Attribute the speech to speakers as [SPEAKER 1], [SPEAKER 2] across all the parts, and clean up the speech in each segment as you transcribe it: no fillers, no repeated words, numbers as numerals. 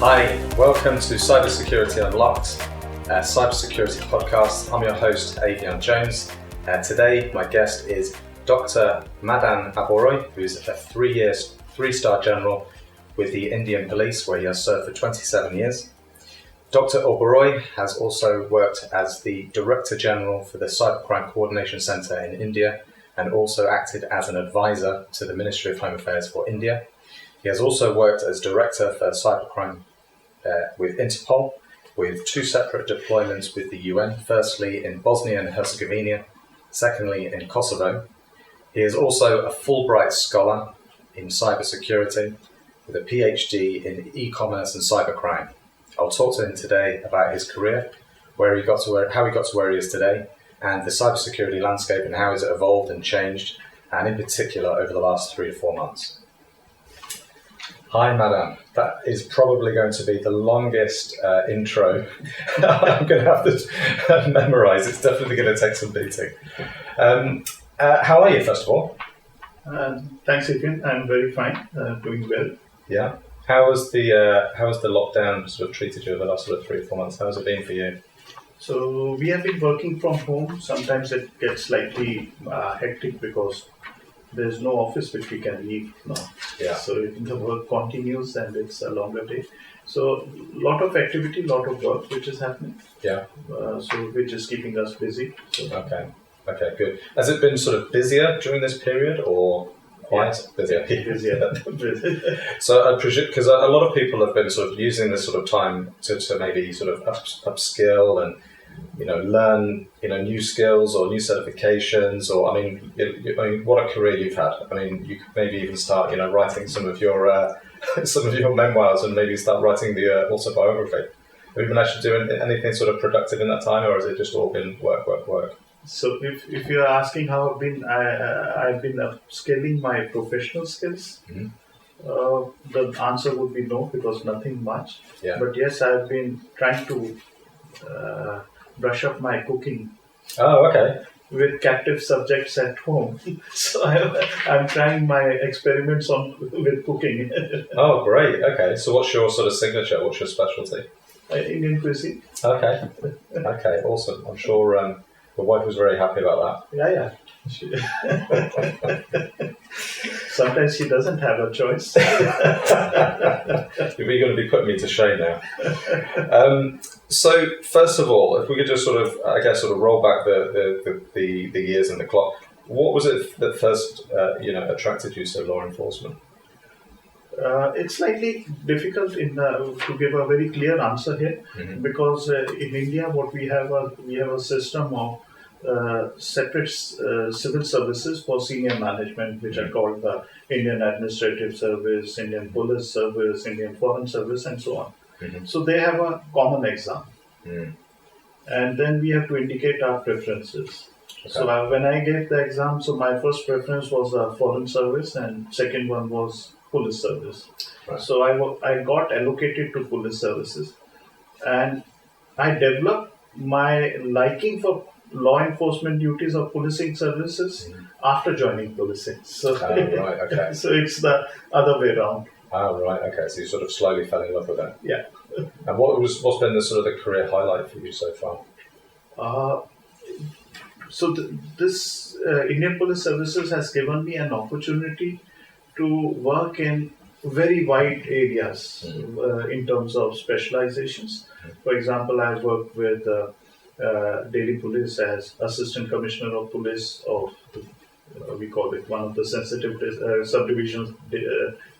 [SPEAKER 1] Hi, welcome to Cybersecurity Unlocked, a cybersecurity podcast. I'm your host, Avian Jones. Today, my guest is Dr. Madan Oberoi, who is a three-star general with the Indian Police, where he has served for 27 years. Dr. Oberoi has also worked as the Director General for the Cybercrime Coordination Centre in India and also acted as an advisor to the Ministry of Home Affairs for India. He has also worked as Director for Cybercrime with INTERPOL, with two separate deployments with the UN, firstly in Bosnia and Herzegovina, secondly in Kosovo. He is also a Fulbright Scholar in cybersecurity with a PhD in eCommerce and cybercrime. I'll talk to him today about his career, how he got to where he is today, and the cybersecurity landscape and how has it evolved and changed, and in particular over the last 3 to 4 months. Hi, Madam. That is probably going to be the longest intro I'm going to have to memorize. It's definitely going to take some beating. How are you, first of all?
[SPEAKER 2] Thanks, Adrian. I'm very fine, doing well.
[SPEAKER 1] Yeah. How has the lockdown sort of treated you over the last sort of 3 or 4 months? How has it been for you?
[SPEAKER 2] So we have been working from home. Sometimes it gets slightly hectic because there's no office which we can leave now.
[SPEAKER 1] Yeah.
[SPEAKER 2] So the work continues and it's a longer day. So a lot of activity, lot of work which is happening.
[SPEAKER 1] Yeah.
[SPEAKER 2] So which is keeping us busy. So,
[SPEAKER 1] Okay, good. Has it been sort of busier during this period or quiet?
[SPEAKER 2] Yeah. Busier.
[SPEAKER 1] So I presume, because a lot of people have been sort of using this sort of time to maybe sort of upskill and learn new skills or new certifications, or I mean, what a career you've had. I mean, you could maybe even start writing some of your memoirs and maybe start writing the autobiography. Have you been actually doing anything sort of productive in that time, or has it just all been work?
[SPEAKER 2] So if you're asking how I've been upscaling my professional skills,
[SPEAKER 1] mm-hmm.
[SPEAKER 2] The answer would be no, because nothing much.
[SPEAKER 1] Yeah.
[SPEAKER 2] But yes, I've been trying to brush up my cooking.
[SPEAKER 1] Oh, okay.
[SPEAKER 2] With captive subjects at home. So I'm trying my experiments with cooking.
[SPEAKER 1] Oh, great. Okay. So what's your sort of signature? What's your specialty?
[SPEAKER 2] Indian cuisine.
[SPEAKER 1] Okay. Awesome. I'm sure your wife was very happy about
[SPEAKER 2] that. Yeah. Sometimes she doesn't have a choice.
[SPEAKER 1] You're going to be putting me to shame now. So first of all, if we could just sort of roll back the years and the clock. What was it that first attracted you to law enforcement?
[SPEAKER 2] It's slightly difficult to give a very clear answer here, mm-hmm. because in India, what we have a system of separate civil services for senior management, which are called the Indian Administrative Service, Indian Police Service, Indian Foreign Service, and so on. Mm-hmm. So they have a common exam, and then we have to indicate our preferences. Okay. So when I gave the exam, so my first preference was Foreign Service, and second one was Police Service. Right. So I got allocated to Police Services, and I developed my liking for law enforcement duties of policing services after joining policing. So,
[SPEAKER 1] right, okay.
[SPEAKER 2] So it's the other way around.
[SPEAKER 1] Oh, right, okay. So you sort of slowly fell in love with that.
[SPEAKER 2] Yeah.
[SPEAKER 1] And what's been the sort of the career highlight for you so far?
[SPEAKER 2] This Indian Police Services has given me an opportunity to work in very wide areas in terms of specializations. For example, I've worked with Delhi Police as Assistant Commissioner of Police of, we call it one of the sensitive subdivisions,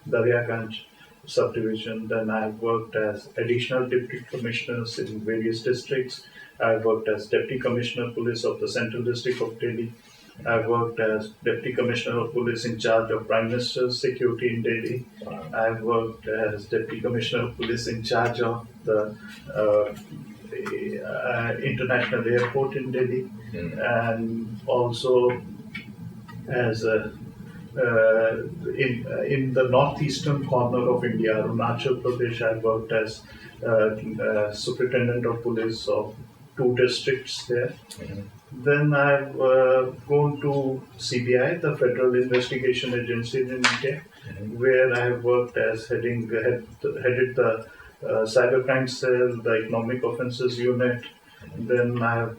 [SPEAKER 2] Daryaganj subdivision. Then I've worked as Additional Deputy Commissioners in various districts. I've worked as Deputy Commissioner of Police of the Central District of Delhi. I've worked as Deputy Commissioner of Police in charge of Prime Minister's security in Delhi. Wow. I've worked as Deputy Commissioner of Police in charge of the International Airport in Delhi, and also as in the northeastern corner of India, Arunachal Pradesh. I worked as Superintendent of Police of 2 districts there. Then I've gone to CBI, the Federal Investigation Agency in India, where I have worked as headed the cybercrime cell, the economic offences unit. Then I have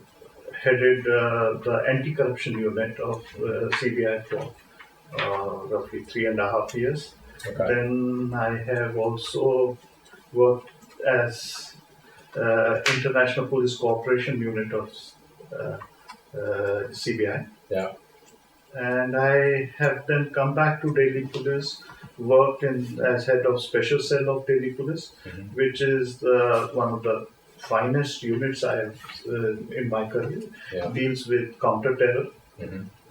[SPEAKER 2] headed the anti-corruption unit of CBI for roughly 3.5 years.
[SPEAKER 1] Okay.
[SPEAKER 2] Then I have also worked as International Police Cooperation Unit of CBI.
[SPEAKER 1] Yeah.
[SPEAKER 2] And I have then come back to Delhi Police, worked as head of Special Cell of Delhi Police, which is one of the finest units I have in my career.
[SPEAKER 1] Yeah.
[SPEAKER 2] Deals with counter-terror,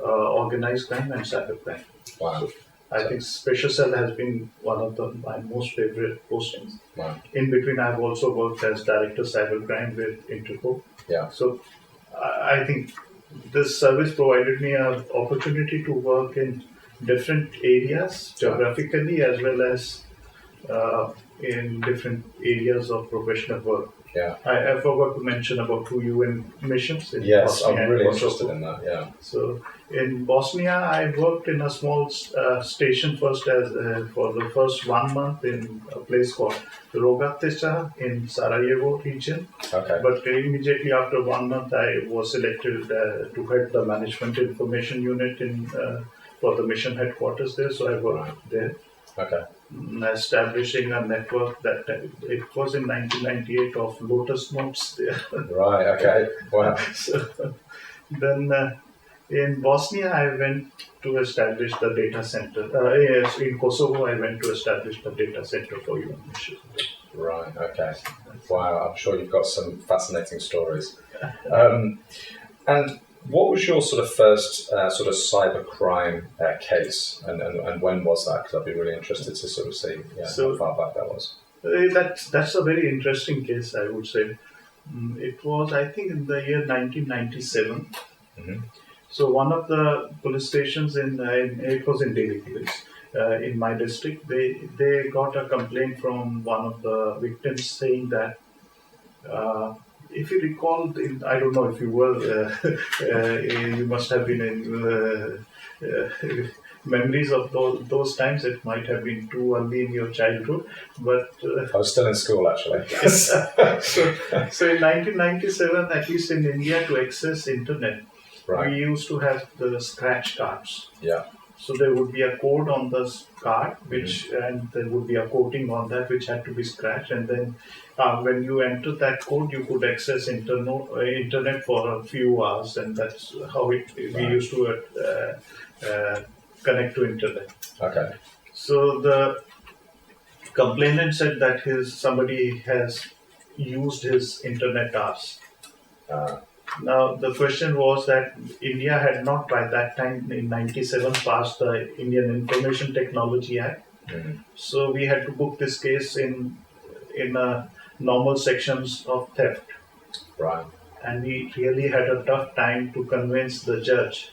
[SPEAKER 2] organized crime and cybercrime.
[SPEAKER 1] Wow.
[SPEAKER 2] So I think Special Cell has been one of my most favorite postings.
[SPEAKER 1] Wow.
[SPEAKER 2] In between, I've also worked as Director of Cybercrime with INTERPOL.
[SPEAKER 1] Yeah.
[SPEAKER 2] So I think this service provided me an opportunity to work in different areas, geographically as well as in different areas of professional work.
[SPEAKER 1] Yeah.
[SPEAKER 2] I forgot to mention about 2 UN missions.
[SPEAKER 1] Yes,
[SPEAKER 2] Bosnia
[SPEAKER 1] I'm really
[SPEAKER 2] and
[SPEAKER 1] interested
[SPEAKER 2] Kosovo.
[SPEAKER 1] in that. Yeah.
[SPEAKER 2] So in Bosnia, I worked in a small station first as for the first 1 month in a place called Rogatica in Sarajevo region.
[SPEAKER 1] Okay.
[SPEAKER 2] But immediately after 1 month, I was selected to head the management information unit for the mission headquarters there. So I worked there.
[SPEAKER 1] Okay.
[SPEAKER 2] Establishing a network that it was in 1998 of Lotus nodes there.
[SPEAKER 1] Right. Okay. Wow.
[SPEAKER 2] So then in Bosnia, I went to establish the data center. Yes, in Kosovo, I went to establish the data center for UN mission.
[SPEAKER 1] Right. Okay. Wow. I'm sure you've got some fascinating stories. And what was your sort of first sort of cybercrime case, and when was that? Because I'd be really interested to sort of see how far back that was.
[SPEAKER 2] That's a very interesting case, I would say. It was, I think, in the year 1997. So one of the police stations it was in Delhi Police, in my district, they got a complaint from one of the victims saying that, if you recall, I don't know if you were, you must have been in memories of those times. It might have been too early in your childhood, but
[SPEAKER 1] I was still in school actually.
[SPEAKER 2] so in 1997, at least in India, to access internet,
[SPEAKER 1] right.
[SPEAKER 2] we used to have the scratch cards.
[SPEAKER 1] Yeah.
[SPEAKER 2] So there would be a code on the card, and there would be a coating on that which had to be scratched, and then when you enter that code, you could access internet for a few hours, and that's how we used to connect to internet.
[SPEAKER 1] Okay.
[SPEAKER 2] So the complainant said that somebody has used his internet hours. Now, the question was that India had not by that time in 97 passed the Indian Information Technology Act. So we had to book this case in normal sections of theft.
[SPEAKER 1] Right.
[SPEAKER 2] And we really had a tough time to convince the judge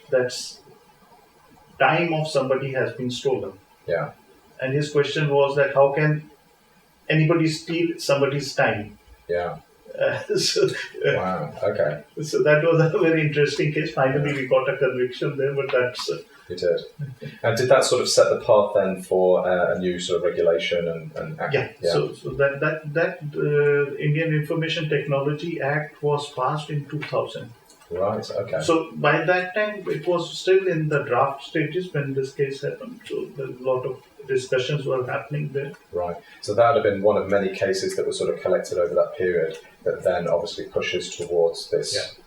[SPEAKER 2] that time of somebody has been stolen.
[SPEAKER 1] Yeah.
[SPEAKER 2] And his question was that how can anybody steal somebody's time?
[SPEAKER 1] Yeah. Wow. Okay.
[SPEAKER 2] So that was a very interesting case. Finally, we got a conviction there, but that's.
[SPEAKER 1] You did. And did that sort of set the path then for a new sort of regulation and act?
[SPEAKER 2] Yeah. So that Indian Information Technology Act was passed in 2000.
[SPEAKER 1] Right. Okay.
[SPEAKER 2] So by that time, it was still in the draft stages when this case happened. So a lot of discussions were happening there.
[SPEAKER 1] Right. So that would have been one of many cases that were sort of collected over that period that then obviously pushes towards this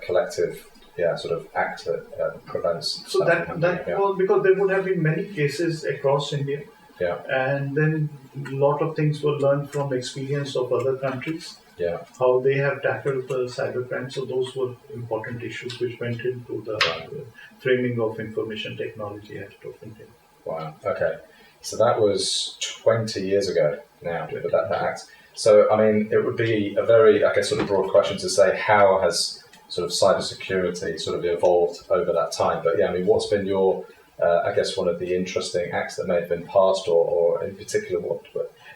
[SPEAKER 1] collective, sort of act that prevents.
[SPEAKER 2] So that was because there would have been many cases across India.
[SPEAKER 1] Yeah.
[SPEAKER 2] And then a lot of things were learned from experience of other countries.
[SPEAKER 1] Yeah.
[SPEAKER 2] How they have tackled the cybercrime. So those were important issues which went into the framing of Information Technology Act of India.
[SPEAKER 1] Wow. Okay. So that was 20 years ago now, with that act. So, I mean, it would be a very, I guess, sort of broad question to say how has sort of cybersecurity sort of evolved over that time. But yeah, I mean, what's been your, I guess, one of the interesting acts that may have been passed, or in particular,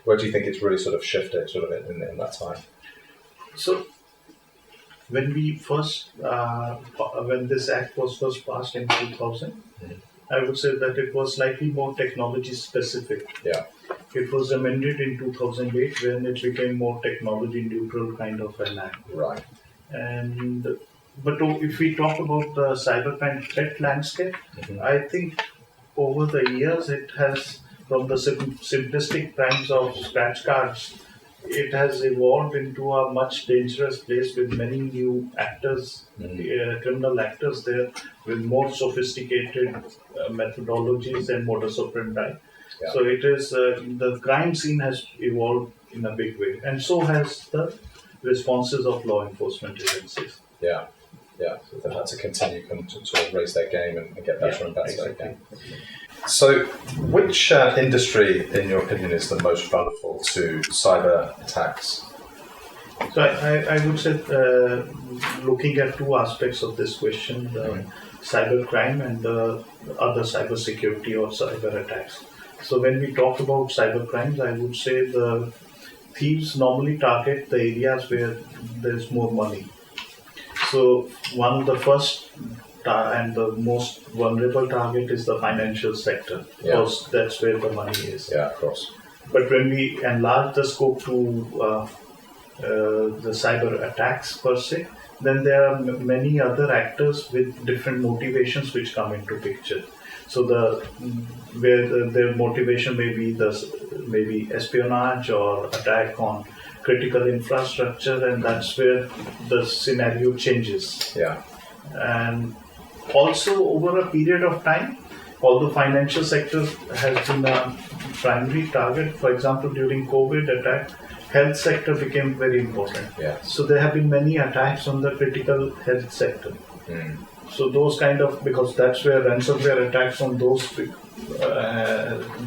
[SPEAKER 1] where do you think it's really sort of shifted sort of in that time?
[SPEAKER 2] So, when we first, when this act was first passed in 2000, I would say that it was slightly more technology specific.
[SPEAKER 1] Yeah.
[SPEAKER 2] It was amended in 2008 when it became more technology neutral kind of an act.
[SPEAKER 1] Right.
[SPEAKER 2] But if we talk about the cybercrime threat landscape, I think over the years it has, from the simplistic crimes of scratch cards, it has evolved into a much dangerous place with many new actors, criminal actors there, with more sophisticated methodologies and modus operandi. Yeah. So it is the crime scene has evolved in a big way, and so has the responses of law enforcement agencies.
[SPEAKER 1] Yeah, yeah. So they've had to continue to sort of raise their game and get better and better again. So, which industry, in your opinion, is the most vulnerable to cyber attacks?
[SPEAKER 2] So I would say, looking at two aspects of this question, the cybercrime and the other cyber security or cyber attacks. So when we talk about cyber crimes, I would say the thieves normally target the areas where there's more money. So one of the first and the most vulnerable target is the financial sector, because that's where the money is.
[SPEAKER 1] Yeah, of course.
[SPEAKER 2] But when we enlarge the scope to the cyber attacks per se, then there are many other actors with different motivations which come into picture. So their motivation may be espionage or attack on critical infrastructure, and that's where the scenario changes.
[SPEAKER 1] Yeah.
[SPEAKER 2] And also over a period of time, although financial sector has been a primary target, for example, during COVID attack, health sector became very important.
[SPEAKER 1] Yeah.
[SPEAKER 2] So there have been many attacks on the critical health sector. So those kind of, because that's where ransomware attacks on those,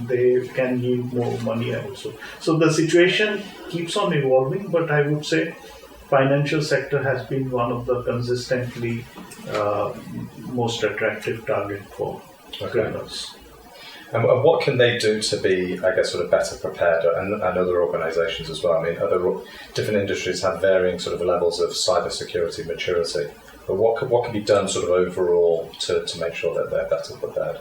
[SPEAKER 2] they can yield more money also. So the situation keeps on evolving, but I would say financial sector has been one of the consistently most attractive target for criminals.
[SPEAKER 1] And what can they do to be, I guess, sort of better prepared, and other organisations as well? I mean, different industries have varying sort of levels of cyber security maturity. But what can be done sort of overall to make sure that they're better prepared?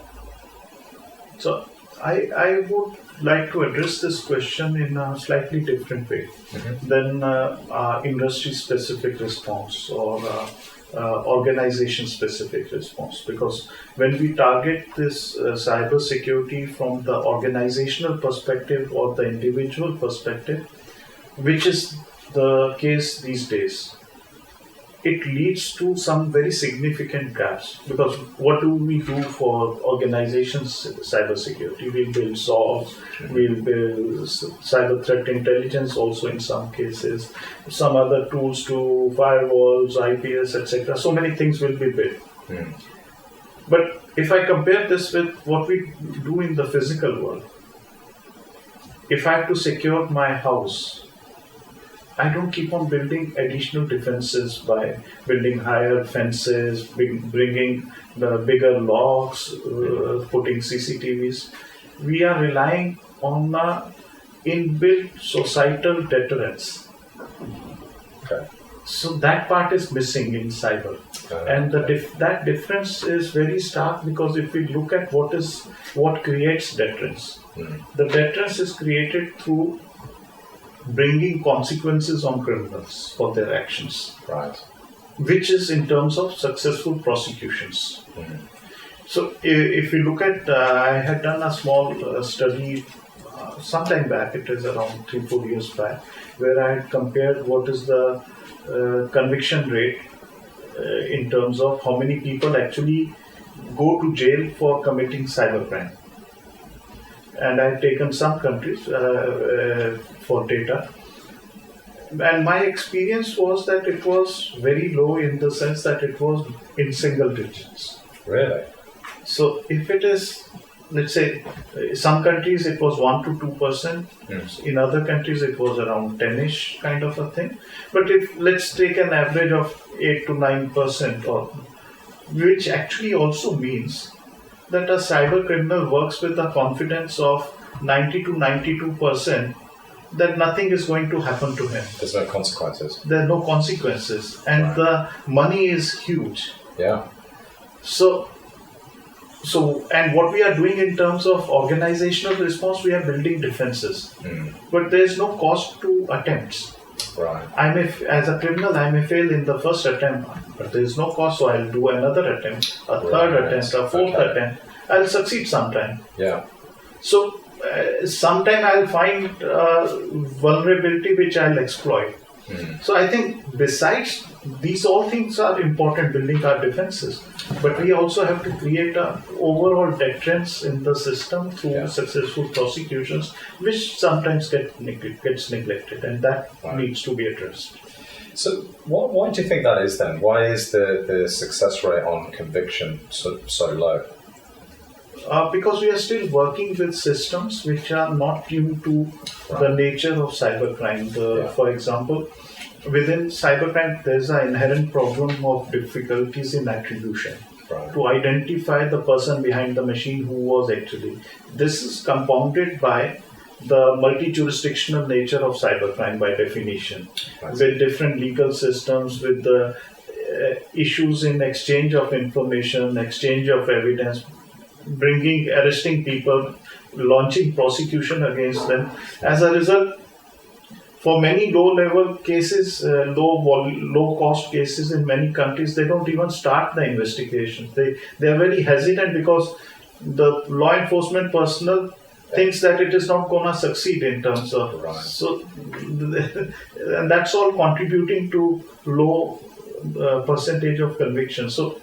[SPEAKER 1] So
[SPEAKER 2] I would like to address this question in a slightly different way than industry-specific response or organization-specific response. Because when we target this cyber security from the organizational perspective or the individual perspective, which is the case these days, it leads to some very significant gaps. Because what do we do for organizations' cybersecurity? We build SOCs, we build cyber threat intelligence also in some cases, some other tools to firewalls, IPS, etc. So many things will be built. But if I compare this with what we do in the physical world, if I have to secure my house, I don't keep on building additional defenses by building higher fences, bringing the bigger locks, putting CCTVs. We are relying on inbuilt societal deterrence.
[SPEAKER 1] Okay.
[SPEAKER 2] So that part is missing in cyber. And that difference is very stark, because if we look at what creates deterrence, the deterrence is created through bringing consequences on criminals for their actions,
[SPEAKER 1] right?
[SPEAKER 2] Which is in terms of successful prosecutions. So if you look at, I had done a small study sometime back, it is around 3-4 years back, where I had compared what is the conviction rate in terms of how many people actually go to jail for committing cybercrime. And I had taken some countries for data. And my experience was that it was very low, in the sense that it was in single digits.
[SPEAKER 1] Really?
[SPEAKER 2] So if it is, let's say, some countries it was 1 to 2%. In other countries it was around 10-ish kind of a thing. But if let's take an average of 8 to 9%, or which actually also means that a cyber criminal works with a confidence of 90 to 92% that nothing is going to happen to him.
[SPEAKER 1] There's no consequences.
[SPEAKER 2] There are no consequences, and the money is huge.
[SPEAKER 1] Yeah.
[SPEAKER 2] So So, and what we are doing in terms of organizational response, we are building defenses. But there is no cost to attempts.
[SPEAKER 1] Right.
[SPEAKER 2] As a criminal, I may fail in the first attempt, but there is no cost, so I'll do another attempt, a third attempt, a fourth attempt. I'll succeed sometime.
[SPEAKER 1] Yeah.
[SPEAKER 2] So, sometime I'll find vulnerability which I'll exploit. So I think besides these all things are important, building our defenses, but we also have to create an overall deterrence in the system through successful prosecutions, which sometimes gets neglected, and that needs to be addressed.
[SPEAKER 1] So why do you think that is then? Why is the success rate on conviction so low?
[SPEAKER 2] Because we are still working with systems which are not tuned to the nature of cybercrime. For example, within cybercrime, there is an inherent problem of difficulties in attribution. To identify the person behind the machine who was actually. This is compounded by the multi-jurisdictional nature of cybercrime by definition, with different legal systems, with the issues in exchange of information, exchange of evidence, arresting people, launching prosecution against them. As a result, for many low-level cases, low-cost cases in many countries, they don't even start the investigation. They are very hesitant because the law enforcement personnel thinks that it is not going to succeed in terms of and that's all contributing to low percentage of conviction. So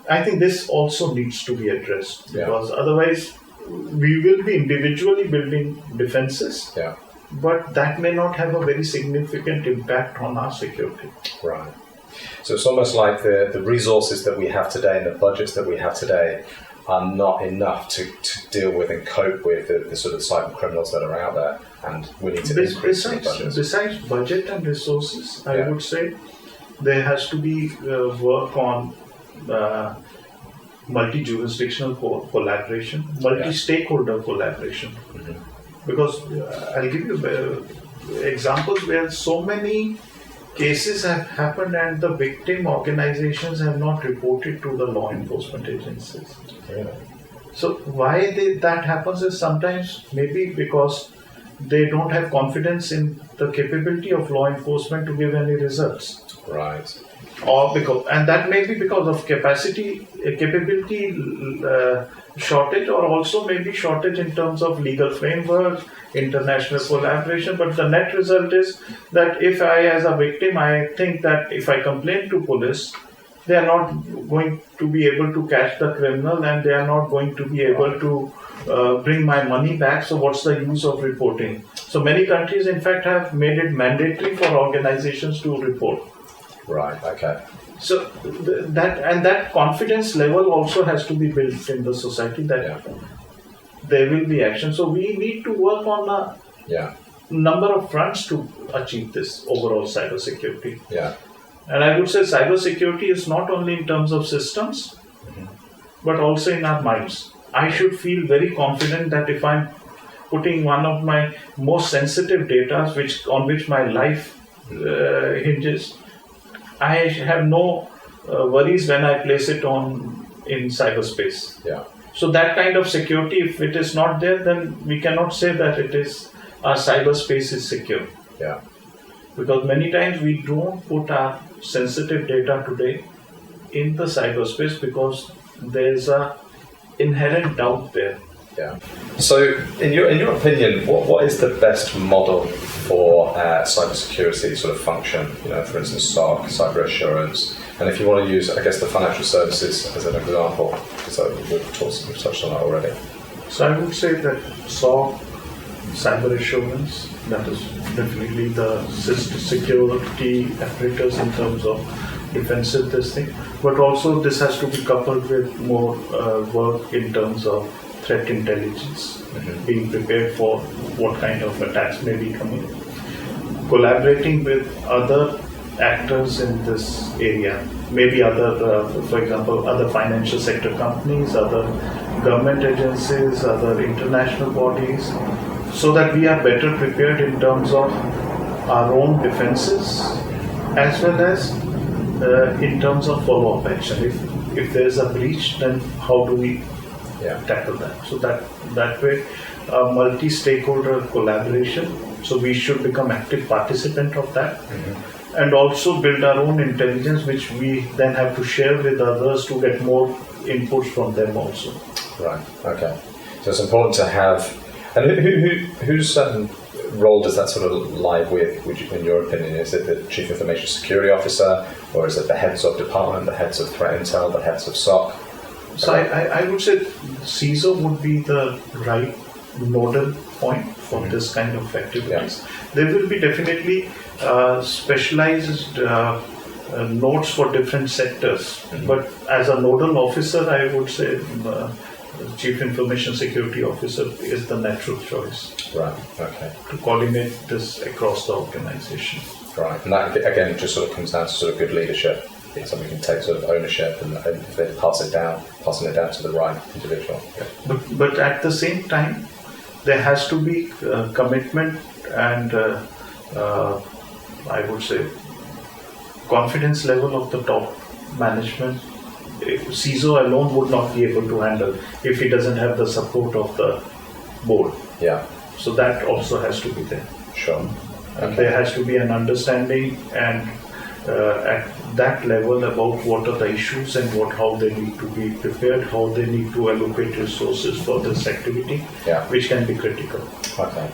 [SPEAKER 2] I think this also needs to be addressed, because otherwise we will be individually building defenses, but that may not have a very significant impact on our security.
[SPEAKER 1] Right. So it's almost like the resources that we have today and the budgets that we have today are not enough to deal with and cope with the sort of cyber criminals that are out there, and we need to increase the budgets.
[SPEAKER 2] Besides budget and resources, I would say there has to be work on multi-jurisdictional collaboration, multi-stakeholder collaboration. Because I'll give you examples where so many cases have happened and the victim organizations have not reported to the law enforcement agencies. So why that happens is sometimes maybe because they don't have confidence in the capability of law enforcement to give any results.
[SPEAKER 1] Right.
[SPEAKER 2] And that may be because of capability shortage, or also maybe shortage in terms of legal framework, international collaboration. But the net result is that if I, as a victim, I think that if I complain to police, they are not going to be able to catch the criminal, and they are not going to be able to bring my money back. So what's the use of reporting? So many countries, in fact, have made it mandatory for organizations to report.
[SPEAKER 1] Right. Okay.
[SPEAKER 2] So that confidence level also has to be built in the society, that there will be action. So we need to work on a number of fronts to achieve this overall cybersecurity. And I would say cybersecurity is not only in terms of systems, but also in our minds. I should feel very confident that if I'm putting one of my most sensitive data, on which my life hinges, I have no worries when I place it in cyberspace. So that kind of security, if it is not there, then we cannot say that our cyberspace is secure. Because many times we don't put our sensitive data today in the cyberspace because there is a inherent doubt there.
[SPEAKER 1] So, in your opinion, what is the best model for cybersecurity sort of function? For instance, SOC, cyber assurance, and if you want to use, I guess, the financial services as an example, because we've touched on that already.
[SPEAKER 2] So I would say that SOC, cyber assurance, that is definitely the security apparatus in terms of defensive testing, but also this has to be coupled with more work in terms of threat intelligence, being prepared for what kind of attacks may be coming, collaborating with other actors in this area, maybe for example, other financial sector companies, other government agencies, other international bodies, so that we are better prepared in terms of our own defenses as well as in terms of follow-up action. if there is a breach, then how do we tackle that? So that way, multi-stakeholder collaboration. So we should become active participant of that, and also build our own intelligence, which we then have to share with others to get more inputs from them also.
[SPEAKER 1] Right. Okay. So it's important to have. And whose role does that sort of lie with, in your opinion? Is it the Chief Information Security Officer, or is it the heads of department, the heads of threat intel, the heads of SOC?
[SPEAKER 2] So I would say CISO would be the right nodal point for this kind of activities. There will be definitely specialized nodes for different sectors, but as a nodal officer, I would say Chief Information Security Officer is the natural choice.
[SPEAKER 1] Right, okay.
[SPEAKER 2] To coordinate this across the organization.
[SPEAKER 1] Right, and that again just sort of comes down to sort of good leadership. Somebody can take sort of ownership and then passing it down to the right individual.
[SPEAKER 2] But at the same time, there has to be commitment and I would say confidence level of the top management. CISO alone would not be able to handle if he doesn't have the support of the board.
[SPEAKER 1] Yeah.
[SPEAKER 2] So that also has to be there.
[SPEAKER 1] Sure.
[SPEAKER 2] And there has to be an understanding and at that level about what are the issues and how they need to be prepared, how they need to allocate resources for this activity, which can be critical.
[SPEAKER 1] Okay.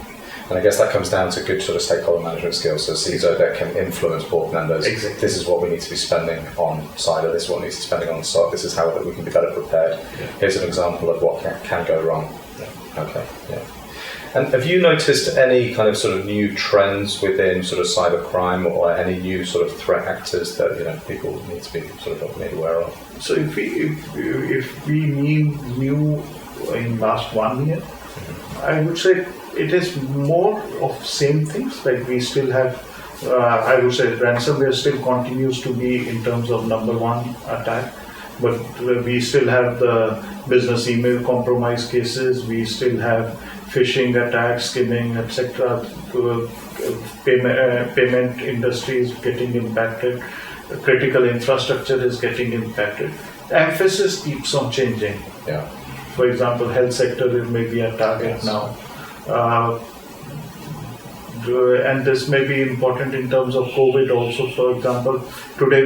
[SPEAKER 1] And I guess that comes down to good sort of stakeholder management skills. So CISO that can influence board members.
[SPEAKER 2] Exactly.
[SPEAKER 1] This is what we need to be spending on cyber. This is what needs to be spending on SOC. This is how we can be better prepared. Here's an example of what can go wrong. Okay. Yeah. And have you noticed any kind of sort of new trends within sort of cybercrime, or any new sort of threat actors that people need to be sort of made aware of?
[SPEAKER 2] So if we mean new in last 1 year, I would say it is more of same things. Like we still have, I would say ransomware still continues to be in terms of number one attack, but we still have the business email compromise cases. We still have phishing attacks, skimming, etc. Payment industry is getting impacted. Critical infrastructure is getting impacted. The emphasis keeps on changing.
[SPEAKER 1] Yeah.
[SPEAKER 2] For example, health sector may be a target now. And this may be important in terms of COVID also. For example, today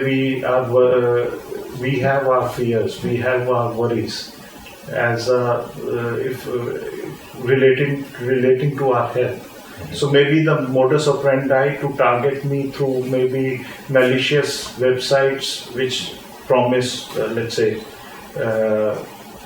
[SPEAKER 2] we have our fears, we have our worries as if relating to our health. So maybe the modus operandi to target me through maybe malicious websites which promise, let's say,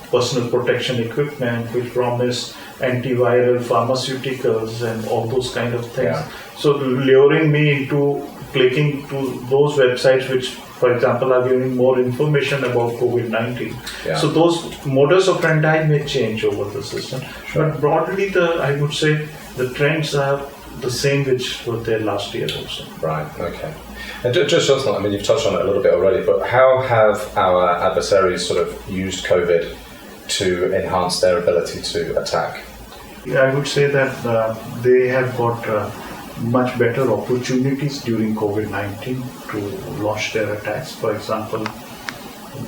[SPEAKER 2] personal protection equipment, which promise antiviral pharmaceuticals and all those kind of things. Yeah. So luring me into clicking to those websites which, for example, are giving more information about COVID-19. Yeah. So those modus operandi may change over the system. Sure. But broadly, I would say the trends are the same which were there last year also.
[SPEAKER 1] Right, okay. And just I mean, you've touched on it a little bit already, but how have our adversaries sort of used COVID to enhance their ability to attack?
[SPEAKER 2] Yeah, I would say that they have got much better opportunities during COVID-19 to launch their attacks. For example,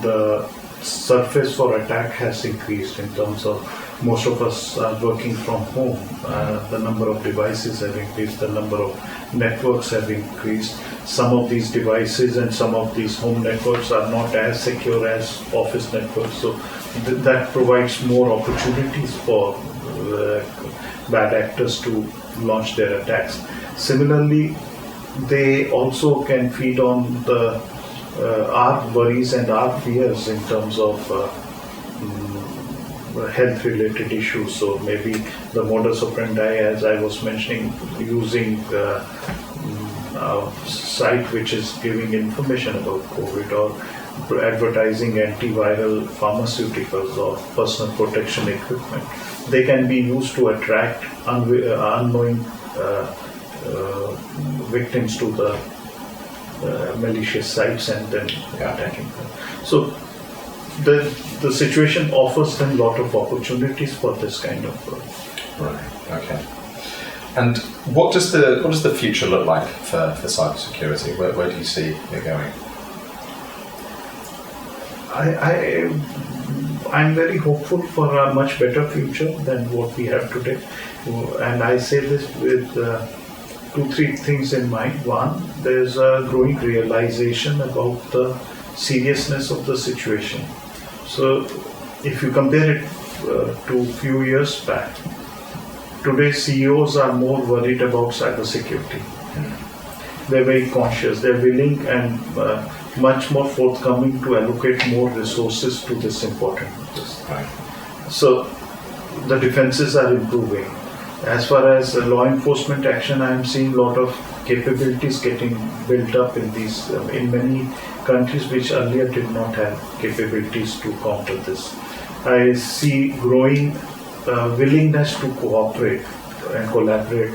[SPEAKER 2] the surface for attack has increased in terms of most of us are working from home. The number of devices have increased, the number of networks have increased. Some of these devices and some of these home networks are not as secure as office networks. So that provides more opportunities for bad actors to launch their attacks. Similarly, they also can feed on our worries and our fears in terms of health-related issues. So maybe the modus operandi, as I was mentioning, using a site which is giving information about COVID or advertising antiviral pharmaceuticals or personal protection equipment. They can be used to attract unknowing victims to the malicious sites and then attacking them. So the situation offers them a lot of opportunities for this kind of work.
[SPEAKER 1] Right. Okay. And what does the future look like for cybersecurity? Where do you see it going?
[SPEAKER 2] I'm very hopeful for a much better future than what we have today, and I say this with 2-3 things in mind. One, there's a growing realization about the seriousness of the situation. So, if you compare it to a few years back, today CEOs are more worried about cybersecurity. They're very conscious. They're willing and much more forthcoming to allocate more resources to this important business.
[SPEAKER 1] Right.
[SPEAKER 2] So the defenses are improving. As far as law enforcement action, I am seeing a lot of capabilities getting built up in these in many countries which earlier did not have capabilities to counter this. I see growing willingness to cooperate and collaborate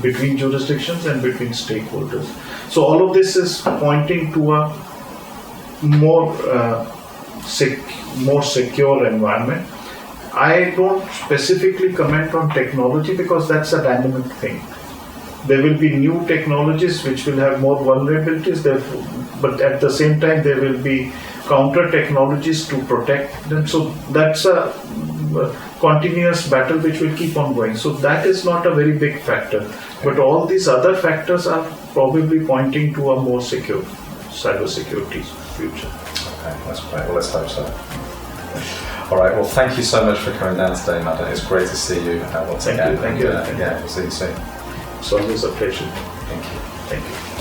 [SPEAKER 2] between jurisdictions and between stakeholders. So all of this is pointing to a more secure environment. I don't specifically comment on technology because that's a dynamic thing. There will be new technologies which will have more vulnerabilities, but at the same time there will be counter technologies to protect them. So that's a continuous battle which will keep on going. So that is not a very big factor. But all these other factors are probably pointing to a more secure cybersecurity future.
[SPEAKER 1] Okay, that's great. Well, let's hope so. All right. Well, thank you so much for coming down today, Madan. It's great to see you once again.
[SPEAKER 2] Thank you.
[SPEAKER 1] Yeah, we'll see you soon.
[SPEAKER 2] It's always a pleasure.
[SPEAKER 1] Thank you.
[SPEAKER 2] Thank you.